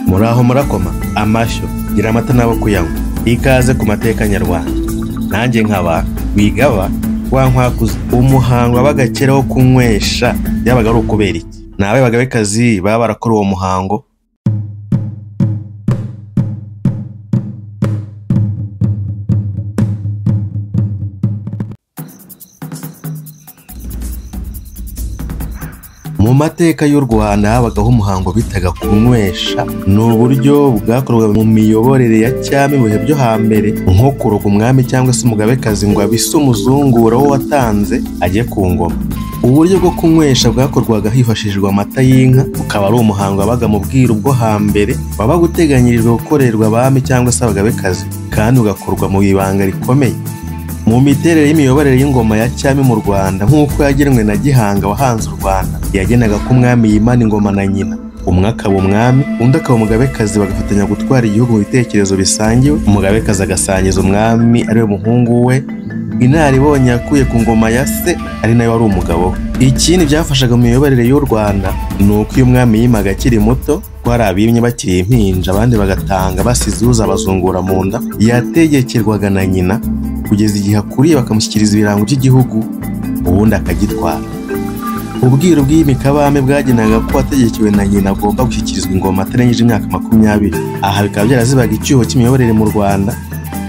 Muraho murakoma amashyo gira amata nabo kuyanywa. Ikaze ku mateka nyarwanda. Nanjye nkaba wigaba wankwakuza umuhango w'abagakera wo kunywesha yabaga ari ukubera iki? Nawe bagabekazi baba barakora uwo muhango. Mu mateka y'u Rwanda habagaho umuhango bitaga kunywesha. Ni uburyo bwakorwaga mu miyoborere ya cyami mu bihe byo hambere, nko kuroga umwami cyangwa se umugabekazi ngo abise umuzungura wo watanze ajye ku ngoma. Uburyo bwo kunywesha bwakorwaga hifashishijwe amata y'inka, ukaba ari umuhango wabaga mu bwiru bwo hambere wabaga uteganyirijwe gukorerwa abami cyangwa se abagabekazi, kandi ugakorwa mu ibanga rikomeye. Mu miterere y'imiyoborere y'ingoma ya cyami mu Rwanda nk'uko yagenwe na Gihanga wahanze u Rwanda, yagenaga ko umwami yimana ingoma na nyina. Umwe akaba umwami, undi akaba umugabekazi, bagafatanya gutwara igihugu mu bitekerezo bisangiwe. Umugabekazi agasangiza umwami ariwe muhungu we inararibonye yakuye ku ngoma ya se, ari nayo wari umugabo we. Ikindi byafashaga mu miyoborere y'u Rwanda ni uko iyo umwami yimaga akiri muto, ko hari abimye bakiri impinja, abandi bagatanga basize uzabazungura mu nda, yategekerwaga na nyina kugeza igihe akuriye bakamushyikiriza ibirango by'igihugu, ubundi akagitwara. Ubwiru bw'imikabame bwagenaga ko wategekewe na nyina agomba gushyikirizwa ingoma atarengeje imyaka 20. Aha bikaba byarazibaga icyuho cy'imiyoborere mu Rwanda,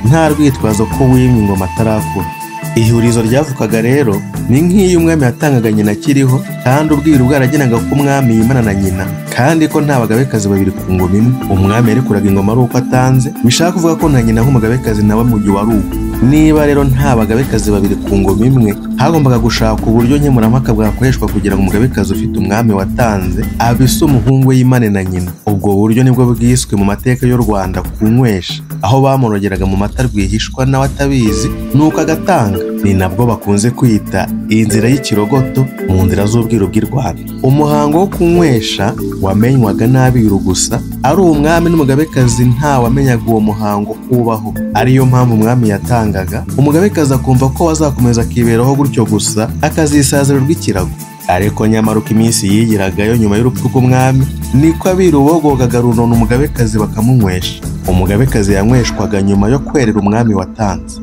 nta rwitwazo ko wimye ingoma atarakura. Ihurizo ryavukaga rero ni nk'iyo umwami yatangaga nyina akiriho, kandi ubwiru bwaragenaga ko umwami yimana na nyina, kandi ko nta bagabekazi babiri ku ngoma imwe. Umwami yarikuraga ingoma ari uko atanze, bishaka kuvuga ko na nyina nk'umugabekazi nawe mu gihe wari uko. Niba rero nta bagabekazi babiri ku ngoma imwe, hagombaga gushaka uburyo nkemurampaka bwakoreshwa kugira ngo umugabekazi ufite umwami watanze abise umuhungu we yimane na nyina. Ubwo buryo nibwo bwiswe mu mateka y'u Rwanda kunywesha, aho bamurogeraga mu mata rwihishwa nawe atabizi nuko agatanga. Ni nabwo bakunze kwita inzira y'ikirogoto mu nzira z'ubwiru bw'i Rwanda. Umuhango wo kunywesha wamenywaga n'abiru gusa, ari umwami n'umugabekazi nta wamenyaga uwo muhango kubaho. Ariyo mpamvu umwami yatangaga, umugabekazi akumva ko wazakomeza akiberaho gutyo gusa akazisazira rw'ikirago. Ariko nyamara uko iminsi yigiragayo nyuma y'urupfu rw'umwami, niko abiru bogogaga runono umugabekazi bakamunywesha. Umugabekazi yanyweshwaga nyuma yo kwerera umwami watanze.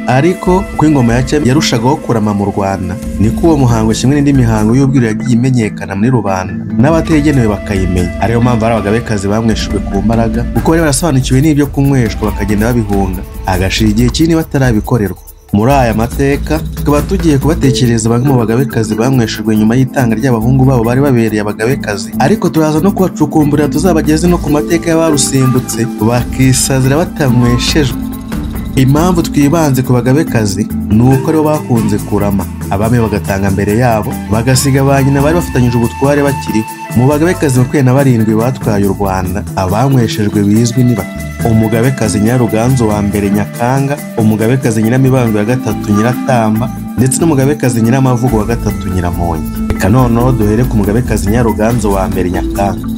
Ariko uko ingoma ya cyami yarushagaho kurama mu Rwanda, niko uwo muhango kimwe n'indi mihango y'ubwiru yagiye imenyekana muri rubanda, n'abategenewe bakayimenya. Ariyo mpamvu ari abagabekazi bamweshejwe ku mbaraga, kuko bari barasobanukiwe n'ibyo kunyweshwa bakagenda babihunga, agashira igihe kinini batarabikorerwa. Muri aya mateka tukaba tugiye kubatekereza bamwe mu bagabekazi bamweshejwe nyuma y'itanga ry'abahungu babo bari babereye abagabekazi, ariko turaza no kubacukumburira tuzabageze no ku mateka y'abarusimbutse bakisazira batanyweshejwe. Impamvu twibanze ku bagabekazi ni uko aribo bakunze kurama, abami bagatanga mbere yabo, bagasiga ba nyina bari bafatanyije ubutware bakiriho. Mu bagabekazi 27 batwaye u Rwanda, abanyweshejwe bizwi ni batatu: umugabekazi Nyaruganzu wa mbere Nyakanga, umugabekazi Nyiramibambwe wa gatatu Nyiratamba, ndetse n'umugabekazi Nyiramavugo wa gatatu Nyiramongi. Reka noneho duhere ku mugabekazi Nyaruganzu wa mbere Nyakanga.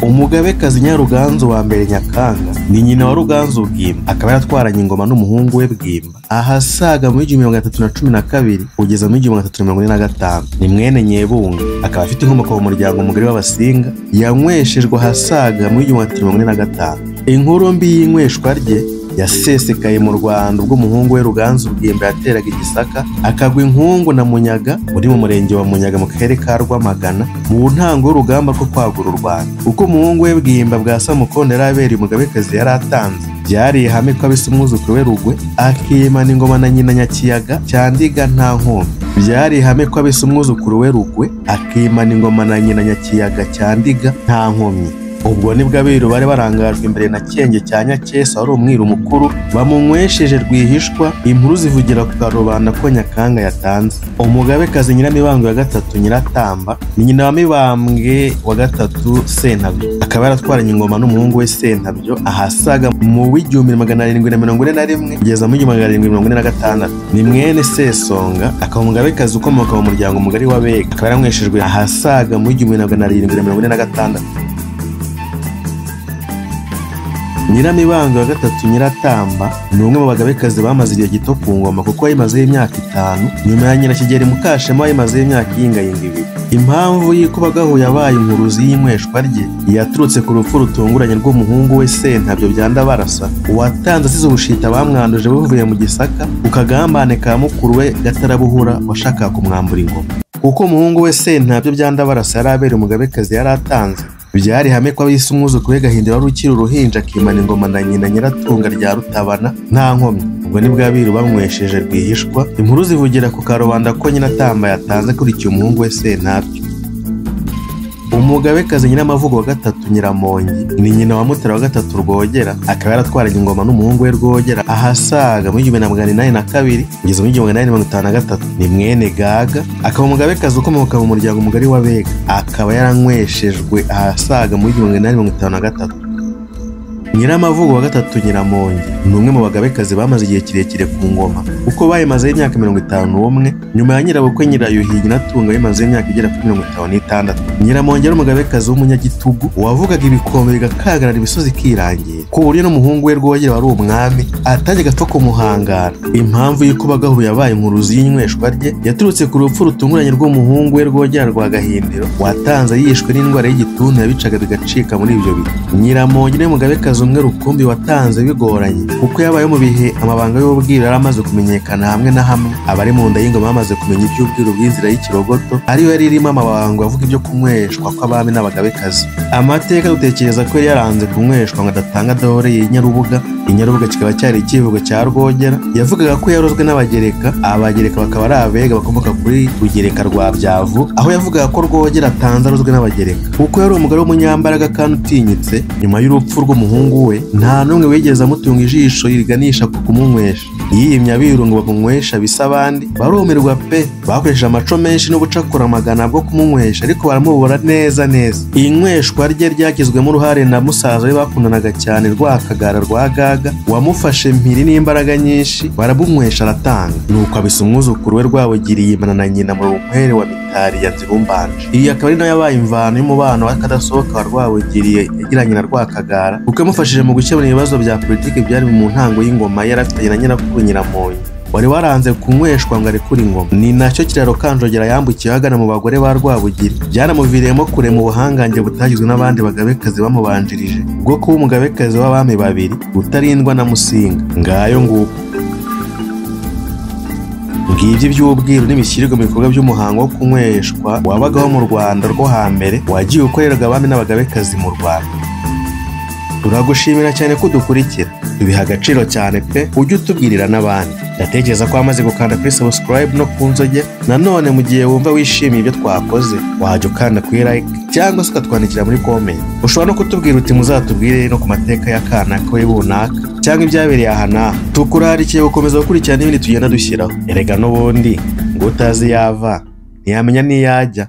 Umugabekazi Nyaruganzu wa mbere Nyakanga ni nyina wa Ruganzu Bwimba, akaba yaratwaranye ingoma n'umuhungu we Bwimba ahasaga mu 1312 kugeza mu 1345. Ni mwene Nyebunga, akaba afite inkomoko mu muryango mugari w'Abasinga, yanyweshejwe ahasaga mu 1345. Inkuru mbi y'inyweshwa rye yasesekaye mu Rwanda ubwo umuhungu we Ruganzu Bwimba yateraga Igisaka, akagwa inkungu na Munyaga uri mu murenge wa Munyaga mu karere ka Rwamagana, mu ntango y'urugamba rwo kwagura u Rwanda. Uko umuhungu we Bwimba bwa Samukondo yari abereye umugabekazi yari atanze, byari ihame ko abise umwuzukuru we Rugwe akimana ingoma na nyina Nyakiyaga cya Ndiga nta nkomyi. Byari ihame ko abise umwuzukuru we Rugwe akimana ingoma na nyina Nyakiyaga cya Ndiga nta nkomyi. Ubwo nibwo abiru bari barangajwe imbere na Cyenge cya Nyakesa wari umwiru mukuru, bamunywesheje rwihishwa. Inkuru zivugira ku karubanda ko Nyakanga yatanze. Umugabekazi Nyiramibambwe wa gatatu Nyiratamba ni nyina wa Mibambwe wa gatatu Sentabyo, akaba yaratwaranye ingoma n'umuhungu we Sentabyo ahasaga mu 1741 kugeza mu 1746. Ni mwene Sesonga, akaba umugabekazi ukomoka mu muryango mugari w'Abega, akaba yaranyweshejwe ahasaga mu 1746. Nyiramibambwe wa gatatu Nyiratamba ni umwe mu bagabekazi bamaze igihe gito ku ngoma, kuko yayimazeho imyaka 5 nyuma ya nyina Kigeli Mukashema wayimazeho imyaka 2. Impamvu y'ikubagahu yabaye inkuruzi y'inyweshwa rye yaturutse ku rupfu rutunguranye rw'umuhungu we Sentabyo bya Ndabarasa watanze asize ubushita bamwanduje buvuye mu Gisaka ku kagambane ka mukuru we Gatarabuhura washakaga kumwambura ingoma. Kuko umuhungu we Sentabyo bya Ndabarasa yari abereye umugabekazi yari atanze, byari hame ko abise umwuzukuru we Gahindiro wari ukiri uruhinja akimana ingoma na nyina Nyiratunga rya Rutabana nta nkomyi. Ubwo nibwo abiru bamwesheje rwihishwa, inkuru zivugira ku karubanda ko nyina Tamba yatanze akurikiye umuhungu we Sentabyo. Umugabekazi Nyiramavugo wa gatatu Nyiramongi ni nyina wa Mutara wa gatatu Rwogera, akaba yaratwaranye ingoma n'umuhungu we Rwogera ahasaga mu 1882 kugeza mu 1853. Ni mwene Gaga, akaba umugabekazi ukomoka mu muryango mugari wa Bega, akaba yaranyweshejwe ahasaga mu 1853. Nyiramavugo wa gatatu Nyiramongi ni umwe mu bagabekazi bamaze igihe kirekire ku ngoma, uko bayimazeho imyaka 51 nyuma ya nyirabukwe Nyirayuhi Nyiratunga bimaze imyaka igera kuri 56. Nyiramongi ari umugabekazi w'umunyagitugu wavugaga ibikombe bigakagarara ibisozi kirangira, ku buryo n'umuhungu we Rwogera wari umwami atajyaga apfa kumuhangara. Impamvu y'ikubagahu yabaye inkuruzi y'inyweshwa rye yaturutse ku rupfu rutunguranye rw'umuhungu we Rwogera rwa Gahindiro watanze yishwe n'indwara y'igituntu yabicaga bigacika muri ibyo bihe. Nyiramongi ni umugabekazi umwe rukumbi watanze bigoranye, kuko yabaye mu bihe amabanga y'ubwiru yari amaze kumenyekana hamwe na hamwe, abari mu nda y'ingoma bamaze kumenya iby'ubwiru bw'inzira y'ikirogoto ariyo yari irimo amabanga avuga ibyo kunyweshwa kw'abami n'abagabekazi. Amateka dutekereza ko yari yaranze kunyweshwa ngo adatanga adahoreye Nyarubuga. Inyarubuga kikaba cyari ikivugo cya Rwogera yavugaga ko yarozwe n'abagereka, abagereka bakaba ari abega bakomoka kuri Rugereka rwa Byavu, aho yavugaga ko Rwogera atanze arozwe n'abagereka kuko yari umugore w'umunyambaraga kandi utinyitse. Nyuma y'urupfu rw'umuhungu we nta n'umwe wigeze amutunga ijisho riganisha ku kumunywesha. Yiyimye abiru ngo bamunywesha bisa abandi barumirwa pe, bakoresheje amaco menshi n'ubucakura amagana bwo kumunywesha ariko baramubura neza neza. Iyi nyweshwa rye ryagizwemo uruhare na musaza we bakundanaga cyane Rwakagara rwa Gaga wamufashe mpiri n'imbaraga nyinshi, baramunywesha aratanga, nuko abisa umwuzukuru we Rwabugiri yimana na nyina mu Rumpere wa Mitari ya Nzirumbanje. Iyi akaba ari nayo yabaye imvano y'umubano w'akadasohoka wa Rwabugiri yagiranye na Rwakagara, kuko yamufashije mu gukemura ibibazo bya politiki byari mu ntango y'ingoma yari afitanye na nyirakuru Nyiramongi wari waranze kunyweshwa ngo arekure ingoma. Ni nacyo kiraro Kanjogera yambukiye agana mu bagore ba Rwabugiri, byanamuviriyemo kurema ubuhangange butagizwe n'abandi bagabekazi bamubanjirije bwo kuba umugabekazi w'abami babiri Rutarindwa na Musinga. Ngayo nguko ngibyo by'ubwiru n'imishyirwa mu bikorwa by'umuhango wo kunyweshwa wabagaho mu Rwanda rwo hambere wagiye ukorerwa abami n'abagabekazi mu Rwanda. Turagushimira cyane ko dukurikira, tubiha agaciro cyane pe, ujye utubwirira n'abandi. Ndatekereza ko wamaze gukanda kuri subscribe no ku nzogera. Nanone mu gihe wumva wishimiye ibyo twakoze wajya ukanda kuri like cyangwa se ukatwandikira muri comment. Ushobora no kutubwira uti muzatubwire no ku mateka y'akana kawe runaka cyangwa ibyabereye aha n'aha. Tukurarikiye gukomeza gukurikirana n'ibindi tugenda dushyiraho. Erega n'ubundi ngo utazi yava ntiyamenya n'iyajya.